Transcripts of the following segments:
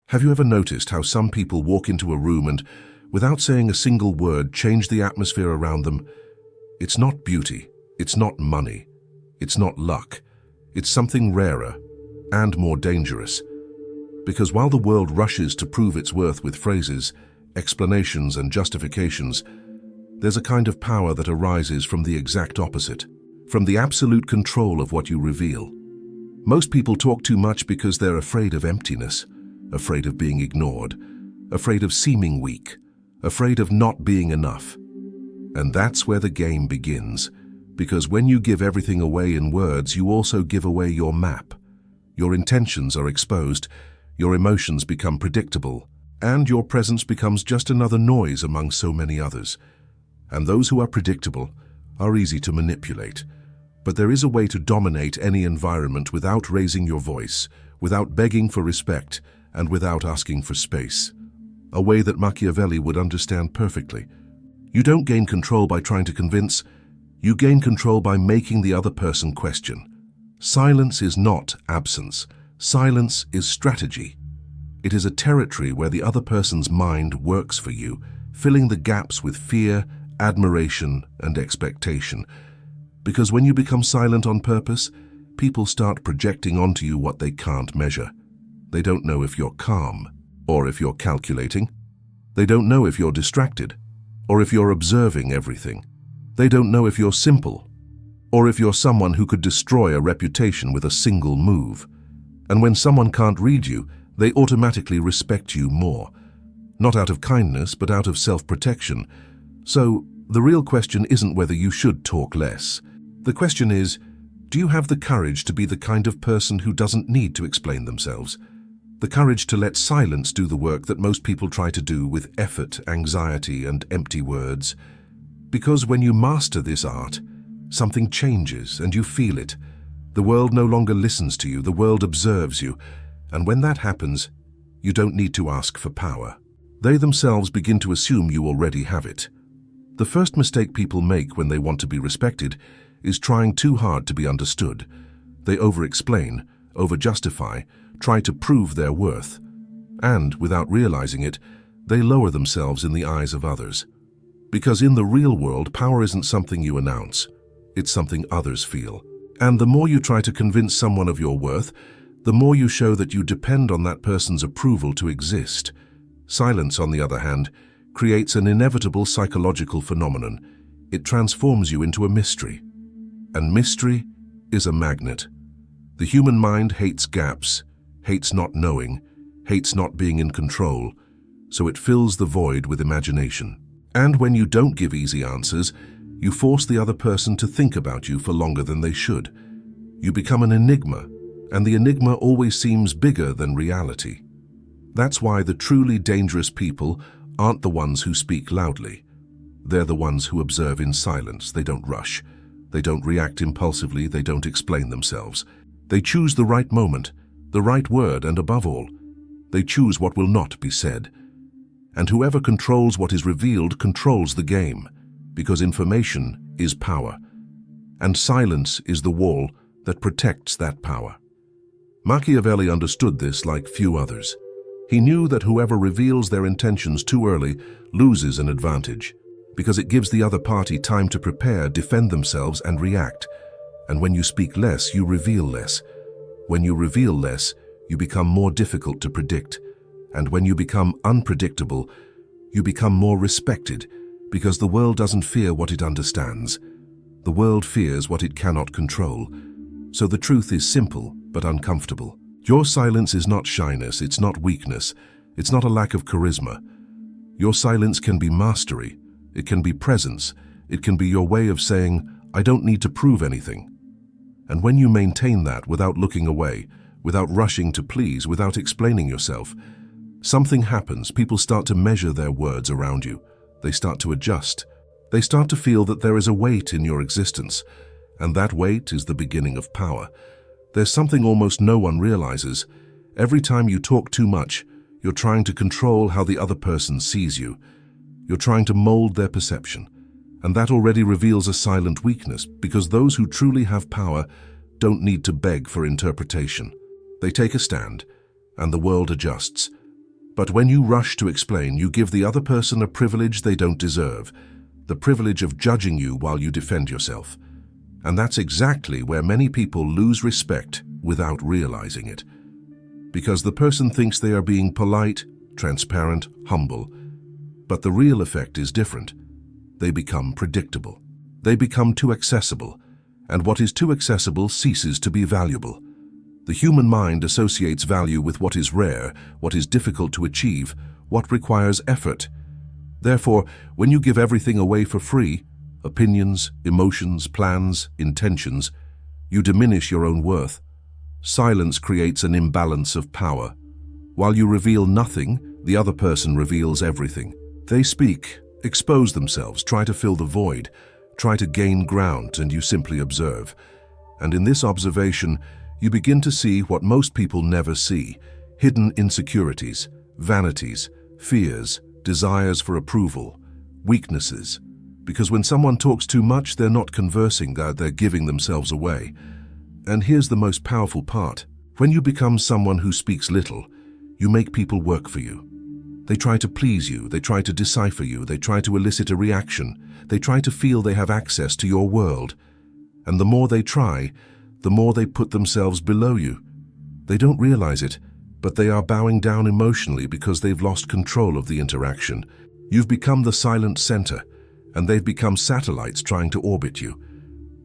Have you ever noticed how some people walk into a room and, without saying a single word, change the atmosphere around them? It's not beauty, it's not money, it's not luck. It's something rarer and more dangerous. Because while the world rushes to prove its worth with phrases, explanations, and justifications, there's a kind of power that arises from the exact opposite, from the absolute control of what you reveal. Most people talk too much because they're afraid of emptiness, afraid of being ignored, afraid of seeming weak, afraid of not being enough. And that's where the game begins, because when you give everything away in words, you also give away your map. Your intentions are exposed, your emotions become predictable, and your presence becomes just another noise among so many others. And those who are predictable are easy to manipulate. But there is a way to dominate any environment without raising your voice, without begging for respect, and without asking for space. A way that Machiavelli would understand perfectly. You don't gain control by trying to convince, you gain control by making the other person question. Silence is not absence. Silence is strategy. It is a territory where the other person's mind works for you, filling the gaps with fear, admiration, and expectation. Because when you become silent on purpose, people start projecting onto you what they can't measure. They don't know if you're calm, or if you're calculating. They don't know if you're distracted, or if you're observing everything. They don't know if you're simple, or if you're someone who could destroy a reputation with a single move. And when someone can't read you, they automatically respect you more. Not out of kindness, but out of self-protection. So, the real question isn't whether you should talk less. The question is, do you have the courage to be the kind of person who doesn't need to explain themselves? The courage to let silence do the work that most people try to do with effort, anxiety, and empty words. Because when you master this art, something changes and you feel it. The world no longer listens to you, the world observes you. And when that happens, you don't need to ask for power. They themselves begin to assume you already have it. The first mistake people make when they want to be respected is trying too hard to be understood. They over-explain, over-justify, try to prove their worth. And, without realizing it, they lower themselves in the eyes of others. Because in the real world, power isn't something you announce. It's something others feel. And the more you try to convince someone of your worth, the more you show that you depend on that person's approval to exist. Silence, on the other hand, creates an inevitable psychological phenomenon. It transforms you into a mystery. And mystery is a magnet. The human mind hates gaps, hates not knowing, hates not being in control, so it fills the void with imagination. And when you don't give easy answers, you force the other person to think about you for longer than they should. You become an enigma, and the enigma always seems bigger than reality. That's why the truly dangerous people aren't the ones who speak loudly. They're the ones who observe in silence. They don't rush. They don't react impulsively. They don't explain themselves. They choose the right moment, the right word, and above all, they choose what will not be said. And whoever controls what is revealed controls the game, because information is power, and silence is the wall that protects that power. Machiavelli understood this like few others. He knew that whoever reveals their intentions too early loses an advantage, because it gives the other party time to prepare, defend themselves, and react. And when you speak less, you reveal less. When you reveal less, you become more difficult to predict. And when you become unpredictable, you become more respected, because the world doesn't fear what it understands. The world fears what it cannot control. So the truth is simple but uncomfortable. Your silence is not shyness, it's not weakness, it's not a lack of charisma. Your silence can be mastery, it can be presence, it can be your way of saying, I don't need to prove anything. And when you maintain that without looking away, without rushing to please, without explaining yourself, something happens. People start to measure their words around you. They start to adjust. They start to feel that there is a weight in your existence, and that weight is the beginning of power. There's something almost no one realizes. Every time you talk too much, you're trying to control how the other person sees you. You're trying to mold their perception. And that already reveals a silent weakness, because those who truly have power don't need to beg for interpretation. They take a stand, and the world adjusts. But when you rush to explain, you give the other person a privilege they don't deserve, the privilege of judging you while you defend yourself. And that's exactly where many people lose respect without realizing it. Because the person thinks they are being polite, transparent, humble. But the real effect is different. They become predictable. They become too accessible. And what is too accessible ceases to be valuable. The human mind associates value with what is rare, what is difficult to achieve, what requires effort. Therefore, when you give everything away for free, opinions, emotions, plans, intentions, you diminish your own worth. Silence creates an imbalance of power. While you reveal nothing, the other person reveals everything. They speak, expose themselves, try to fill the void, try to gain ground, and you simply observe. And in this observation, you begin to see what most people never see: hidden insecurities, vanities, fears, desires for approval, weaknesses. Because when someone talks too much, they're not conversing, they're giving themselves away. And here's the most powerful part. When you become someone who speaks little, you make people work for you. They try to please you, they try to decipher you, they try to elicit a reaction, they try to feel they have access to your world. And the more they try, the more they put themselves below you. They don't realize it, but they are bowing down emotionally because they've lost control of the interaction. You've become the silent center, and they've become satellites trying to orbit you.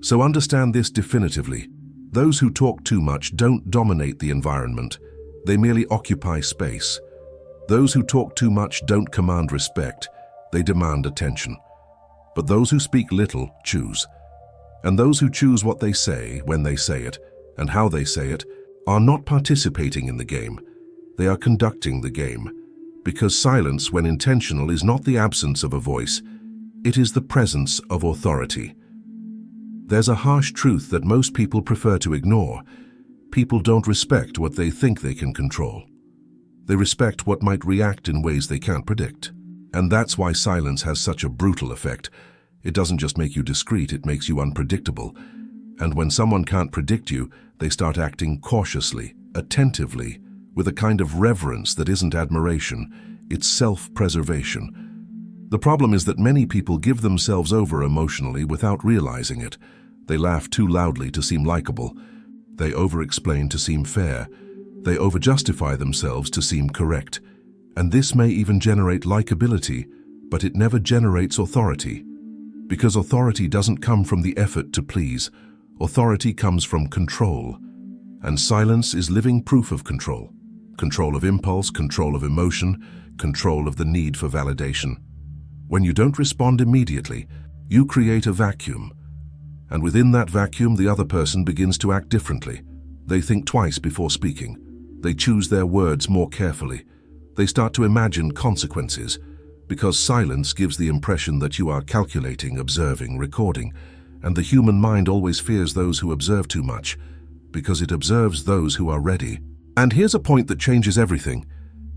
So understand this definitively. Those who talk too much don't dominate the environment. They merely occupy space. Those who talk too much don't command respect. They demand attention. But those who speak little choose. And those who choose what they say, when they say it, and how they say it, are not participating in the game. They are conducting the game. Because silence, when intentional, is not the absence of a voice. It is the presence of authority. There's a harsh truth that most people prefer to ignore. People don't respect what they think they can control. They respect what might react in ways they can't predict. And that's why silence has such a brutal effect. It doesn't just make you discreet, it makes you unpredictable. And when someone can't predict you, they start acting cautiously, attentively, with a kind of reverence that isn't admiration, it's self-preservation. The problem is that many people give themselves over emotionally without realizing it. They laugh too loudly to seem likable. They over-explain to seem fair. They over-justify themselves to seem correct. And this may even generate likability, but it never generates authority. Because authority doesn't come from the effort to please. Authority comes from control. And silence is living proof of control. Control of impulse, control of emotion, control of the need for validation. When you don't respond immediately, you create a vacuum. And within that vacuum, the other person begins to act differently. They think twice before speaking. They choose their words more carefully. They start to imagine consequences. Because silence gives the impression that you are calculating, observing, recording. And the human mind always fears those who observe too much, because it observes those who are ready. And here's a point that changes everything.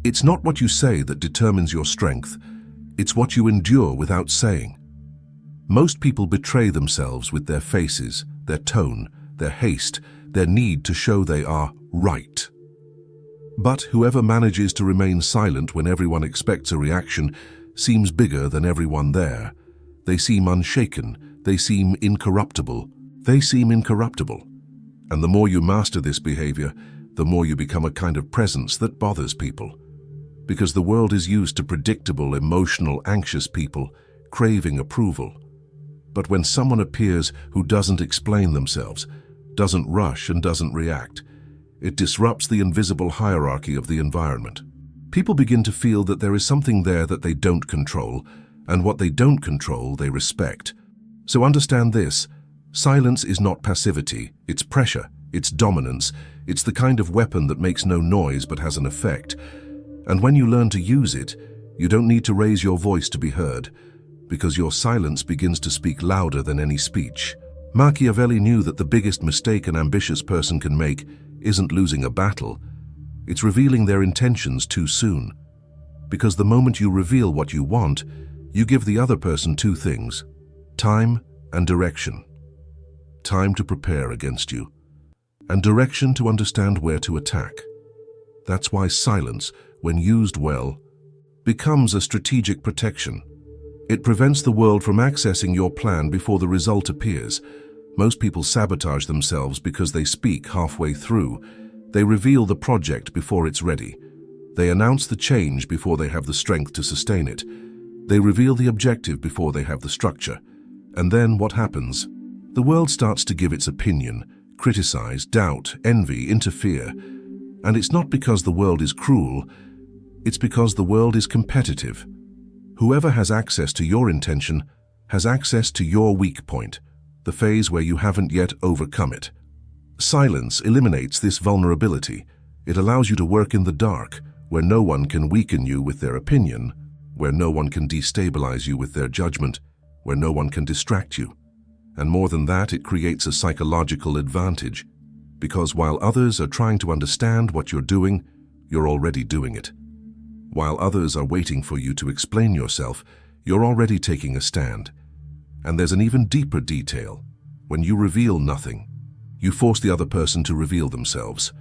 It's not what you say that determines your strength. It's what you endure without saying. Most people betray themselves with their faces, their tone, their haste, their need to show they are right. But whoever manages to remain silent when everyone expects a reaction seems bigger than everyone there. They seem unshaken. They seem incorruptible. They seem incorruptible. And the more you master this behavior, the more you become a kind of presence that bothers people. Because the world is used to predictable, emotional, anxious people craving approval. But when someone appears who doesn't explain themselves, doesn't rush and doesn't react, it disrupts the invisible hierarchy of the environment. People begin to feel that there is something there that they don't control, and what they don't control, they respect. So understand this: silence is not passivity, it's pressure, it's dominance, it's the kind of weapon that makes no noise but has an effect. And when you learn to use it, you don't need to raise your voice to be heard, because your silence begins to speak louder than any speech. Machiavelli knew that the biggest mistake an ambitious person can make isn't losing a battle, it's revealing their intentions too soon. Because the moment you reveal what you want, you give the other person two things: time and direction. Time to prepare against you, and direction to understand where to attack. That's why silence, when used well, becomes a strategic protection. It prevents the world from accessing your plan before the result appears. Most people sabotage themselves because they speak halfway through. They reveal the project before it's ready. They announce the change before they have the strength to sustain it. They reveal the objective before they have the structure. And then what happens? The world starts to give its opinion, criticize, doubt, envy, interfere. And it's not because the world is cruel, it's because the world is competitive. Whoever has access to your intention has access to your weak point, the phase where you haven't yet overcome it. Silence eliminates this vulnerability. It allows you to work in the dark, where no one can weaken you with their opinion, where no one can destabilize you with their judgment, where no one can distract you. And more than that, it creates a psychological advantage, because while others are trying to understand what you're doing, you're already doing it. While others are waiting for you to explain yourself, you're already taking a stand. And there's an even deeper detail. When you reveal nothing, you force the other person to reveal themselves.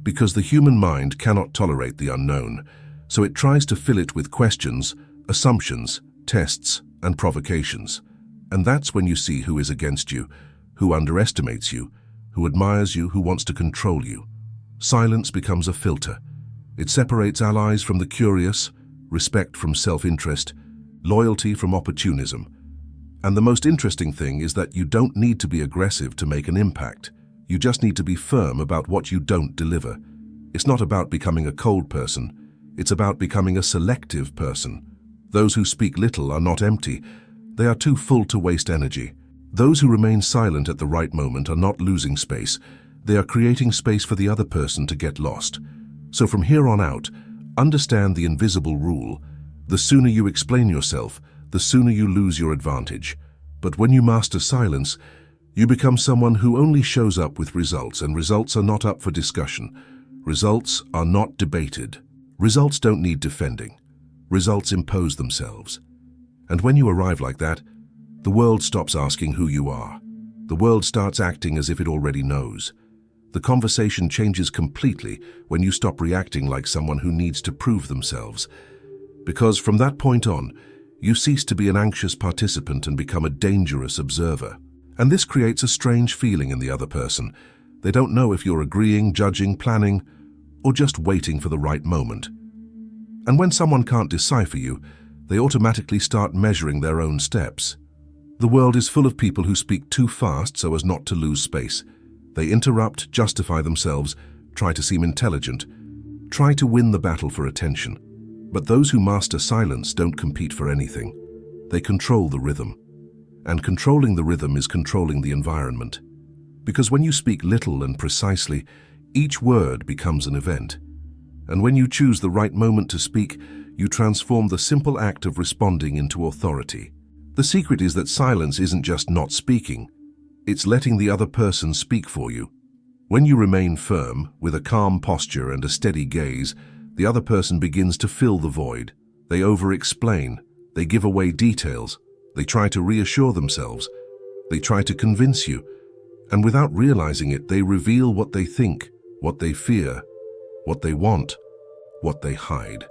Because the human mind cannot tolerate the unknown, so it tries to fill it with questions, assumptions, tests, and provocations. And that's when you see who is against you, who underestimates you, who admires you, who wants to control you. Silence becomes a filter. It separates allies from the curious, respect from self-interest, loyalty from opportunism. And the most interesting thing is that you don't need to be aggressive to make an impact. You just need to be firm about what you don't deliver. It's not about becoming a cold person. It's about becoming a selective person. Those who speak little are not empty. They are too full to waste energy. Those who remain silent at the right moment are not losing space. They are creating space for the other person to get lost. So from here on out, understand the invisible rule. The sooner you explain yourself, the sooner you lose your advantage. But when you master silence, you become someone who only shows up with results, and results are not up for discussion. Results are not debated. Results don't need defending. Results impose themselves. And when you arrive like that, the world stops asking who you are. The world starts acting as if it already knows. The conversation changes completely when you stop reacting like someone who needs to prove themselves. Because from that point on, you cease to be an anxious participant and become a dangerous observer. And this creates a strange feeling in the other person. They don't know if you're agreeing, judging, planning, or just waiting for the right moment. And when someone can't decipher you, they automatically start measuring their own steps. The world is full of people who speak too fast so as not to lose space. They interrupt, justify themselves, try to seem intelligent, try to win the battle for attention. But those who master silence don't compete for anything. They control the rhythm. And controlling the rhythm is controlling the environment. Because when you speak little and precisely, each word becomes an event. And when you choose the right moment to speak, you transform the simple act of responding into authority. The secret is that silence isn't just not speaking. It's letting the other person speak for you. When you remain firm, with a calm posture and a steady gaze, the other person begins to fill the void. They over-explain. They give away details. They try to reassure themselves. They try to convince you. And without realizing it, they reveal what they think, what they fear, what they want, what they hide.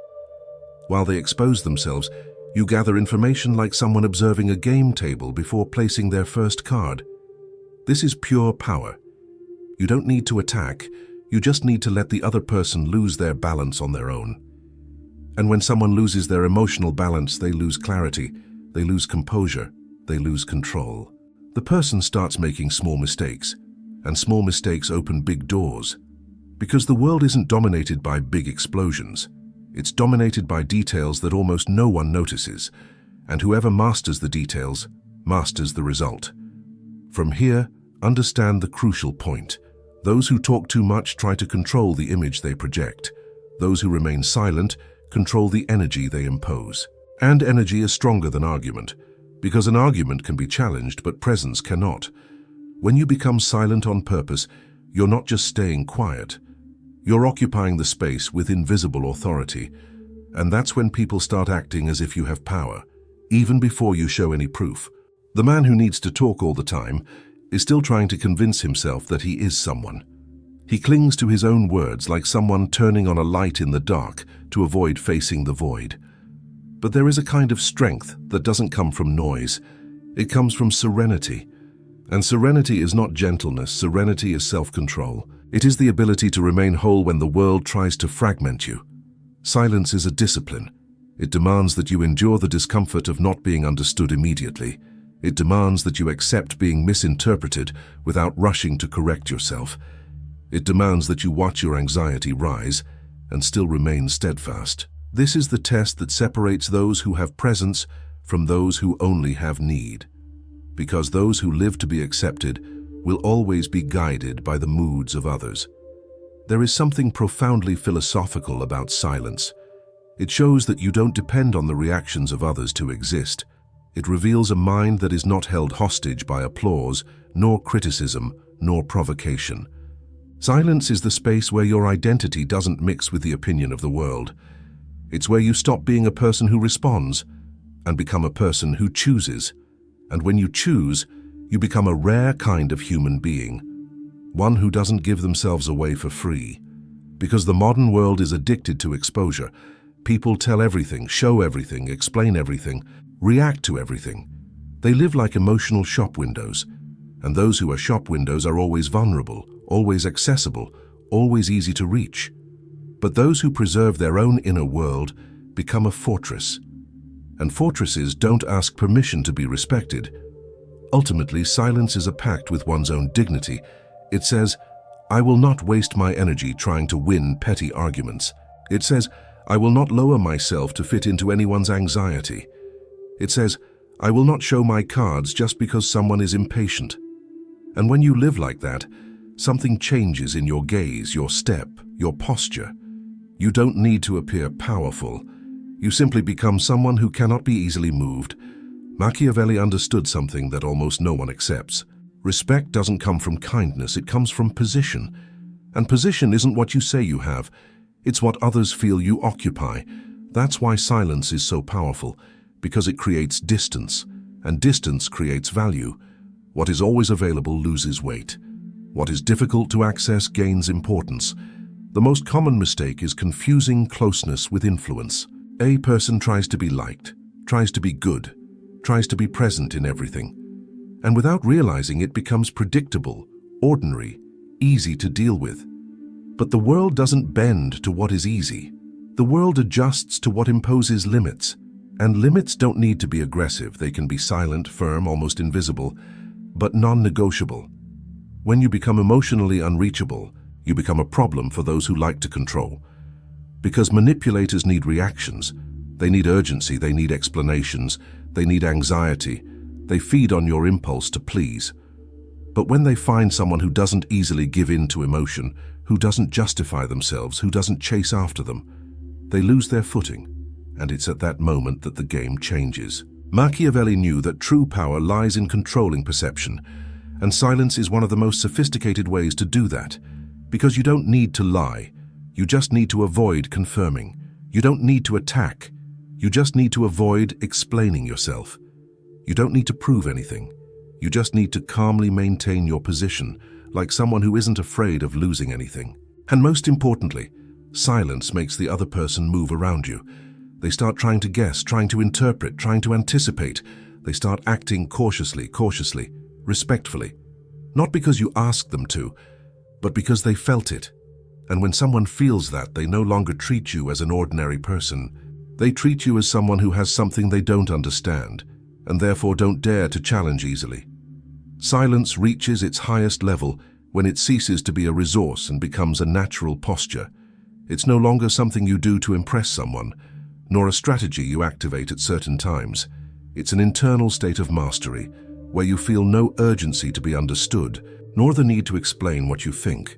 While they expose themselves, you gather information like someone observing a game table before placing their first card. This is pure power. You don't need to attack, you just need to let the other person lose their balance on their own. And when someone loses their emotional balance, they lose clarity, they lose composure, they lose control. The person starts making small mistakes, and small mistakes open big doors. Because the world isn't dominated by big explosions. It's dominated by details that almost no one notices, and whoever masters the details, masters the result. From here, understand the crucial point. Those who talk too much try to control the image they project. Those who remain silent control the energy they impose. And energy is stronger than argument, because an argument can be challenged, but presence cannot. When you become silent on purpose, you're not just staying quiet. You're occupying the space with invisible authority, and that's when people start acting as if you have power, even before you show any proof. The man who needs to talk all the time is still trying to convince himself that he is someone. He clings to his own words like someone turning on a light in the dark to avoid facing the void. But there is a kind of strength that doesn't come from noise. It comes from serenity. And serenity is not gentleness, serenity is self-control. It is the ability to remain whole when the world tries to fragment you. Silence is a discipline. It demands that you endure the discomfort of not being understood immediately. It demands that you accept being misinterpreted without rushing to correct yourself. It demands that you watch your anxiety rise and still remain steadfast. This is the test that separates those who have presence from those who only have need. Because those who live to be accepted will always be guided by the moods of others. There is something profoundly philosophical about silence. It shows that you don't depend on the reactions of others to exist. It reveals a mind that is not held hostage by applause, nor criticism, nor provocation. Silence is the space where your identity doesn't mix with the opinion of the world. It's where you stop being a person who responds and become a person who chooses. And when you choose, you become a rare kind of human being, one who doesn't give themselves away for free. Because the modern world is addicted to exposure. People tell everything, show everything, explain everything, react to everything. They live like emotional shop windows. And those who are shop windows are always vulnerable, always accessible, always easy to reach. But those who preserve their own inner world become a fortress. And fortresses don't ask permission to be respected. Ultimately, silence is a pact with one's own dignity. It says, I will not waste my energy trying to win petty arguments. It says, I will not lower myself to fit into anyone's anxiety. It says, I will not show my cards just because someone is impatient. And when you live like that, something changes in your gaze, your step, your posture. You don't need to appear powerful. You simply become someone who cannot be easily moved. Machiavelli understood something that almost no one accepts. Respect doesn't come from kindness, it comes from position. And position isn't what you say you have, it's what others feel you occupy. That's why silence is so powerful, because it creates distance, and distance creates value. What is always available loses weight. What is difficult to access gains importance. The most common mistake is confusing closeness with influence. A person tries to be liked, tries to be good, tries to be present in everything. And without realizing it becomes predictable, ordinary, easy to deal with. But the world doesn't bend to what is easy. The world adjusts to what imposes limits. And limits don't need to be aggressive. They can be silent, firm, almost invisible, but non-negotiable. When you become emotionally unreachable, you become a problem for those who like to control. Because manipulators need reactions. They need urgency, they need explanations, they need anxiety. They feed on your impulse to please. But when they find someone who doesn't easily give in to emotion, who doesn't justify themselves, who doesn't chase after them, they lose their footing. And it's at that moment that the game changes. Machiavelli knew that true power lies in controlling perception, and silence is one of the most sophisticated ways to do that. Because you don't need to lie, you just need to avoid confirming. You don't need to attack, you just need to avoid explaining yourself. You don't need to prove anything, you just need to calmly maintain your position, like someone who isn't afraid of losing anything. And most importantly, silence makes the other person move around you. They start trying to guess, trying to interpret, trying to anticipate. They start acting cautiously, respectfully. Not because you asked them to, but because they felt it. And when someone feels that, they no longer treat you as an ordinary person. They treat you as someone who has something they don't understand, and therefore don't dare to challenge easily. Silence reaches its highest level when it ceases to be a resource and becomes a natural posture. It's no longer something you do to impress someone, nor a strategy you activate at certain times. It's an internal state of mastery, where you feel no urgency to be understood, nor the need to explain what you think.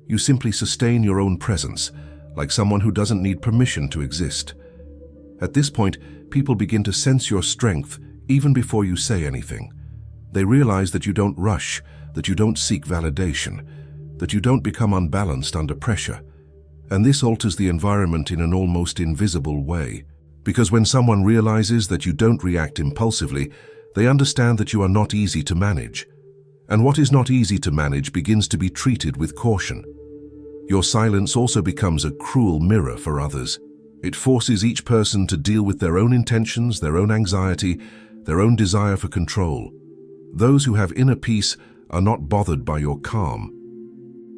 You simply sustain your own presence, like someone who doesn't need permission to exist. At this point, people begin to sense your strength even before you say anything. They realize that you don't rush, that you don't seek validation, that you don't become unbalanced under pressure. And this alters the environment in an almost invisible way. Because when someone realizes that you don't react impulsively, they understand that you are not easy to manage. And what is not easy to manage begins to be treated with caution. Your silence also becomes a cruel mirror for others. It forces each person to deal with their own intentions, their own anxiety, their own desire for control. Those who have inner peace are not bothered by your calm.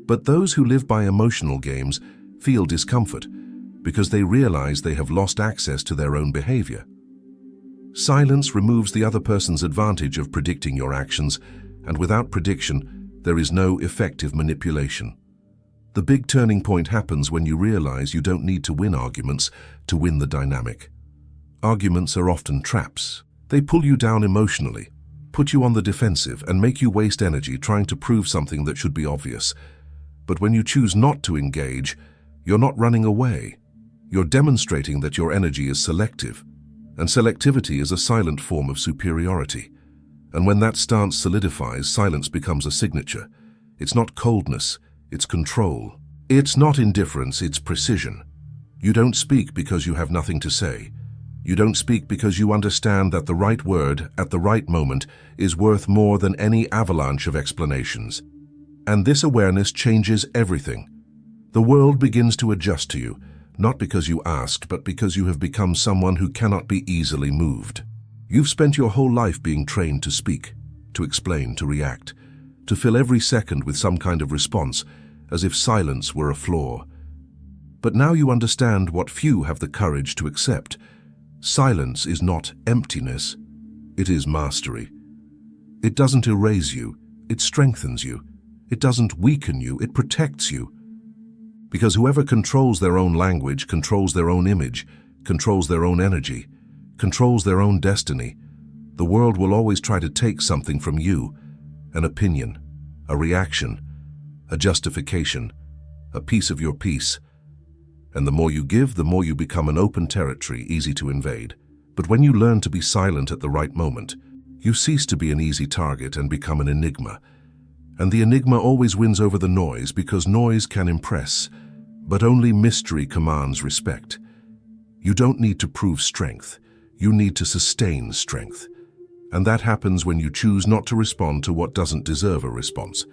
But those who live by emotional games feel discomfort because they realize they have lost access to their own behavior. Silence removes the other person's advantage of predicting your actions, and without prediction, there is no effective manipulation. The big turning point happens when you realize you don't need to win arguments to win the dynamic. Arguments are often traps. They pull you down emotionally, put you on the defensive, and make you waste energy trying to prove something that should be obvious. But when you choose not to engage, you're not running away. You're demonstrating that your energy is selective, and selectivity is a silent form of superiority. And when that stance solidifies, silence becomes a signature. It's not coldness, it's control. It's not indifference, it's precision. You don't speak because you have nothing to say. You don't speak because you understand that the right word at the right moment is worth more than any avalanche of explanations. And this awareness changes everything. The world begins to adjust to you, not because you asked, but because you have become someone who cannot be easily moved. You've spent your whole life being trained to speak, to explain, to react, to fill every second with some kind of response, as if silence were a flaw. But now you understand what few have the courage to accept. Silence is not emptiness, it is mastery. It doesn't erase you, it strengthens you. It doesn't weaken you, it protects you. Because whoever controls their own language, controls their own image, controls their own energy, controls their own destiny. The world will always try to take something from you, an opinion, a reaction, a justification, a piece of your peace. And the more you give, the more you become an open territory, easy to invade. But when you learn to be silent at the right moment, you cease to be an easy target and become an enigma. And the enigma always wins over the noise because noise can impress, but only mystery commands respect. You don't need to prove strength, you need to sustain strength. And that happens when you choose not to respond to what doesn't deserve a response.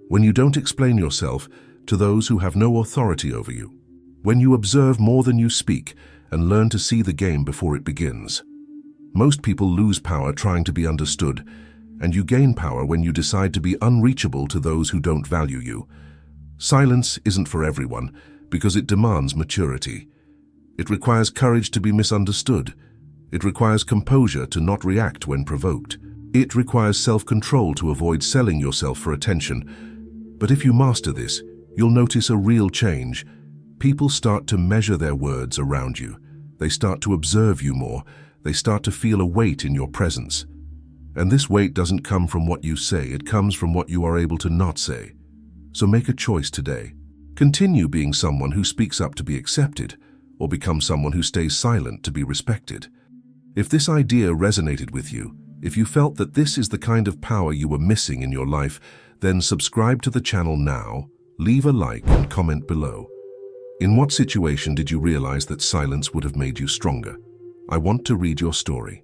When you don't explain yourself to those who have no authority over you. When you observe more than you speak and learn to see the game before it begins. Most people lose power trying to be understood, and you gain power when you decide to be unreachable to those who don't value you. Silence isn't for everyone because it demands maturity. It requires courage to be misunderstood. It requires composure to not react when provoked. It requires self-control to avoid selling yourself for attention. But if you master this, you'll notice a real change. People start to measure their words around you. They start to observe you more. They start to feel a weight in your presence. And this weight doesn't come from what you say, it comes from what you are able to not say. So make a choice today. Continue being someone who speaks up to be accepted, or become someone who stays silent to be respected. If this idea resonated with you, if you felt that this is the kind of power you were missing in your life, then subscribe to the channel now, leave a like and comment below. In what situation did you realize that silence would have made you stronger? I want to read your story.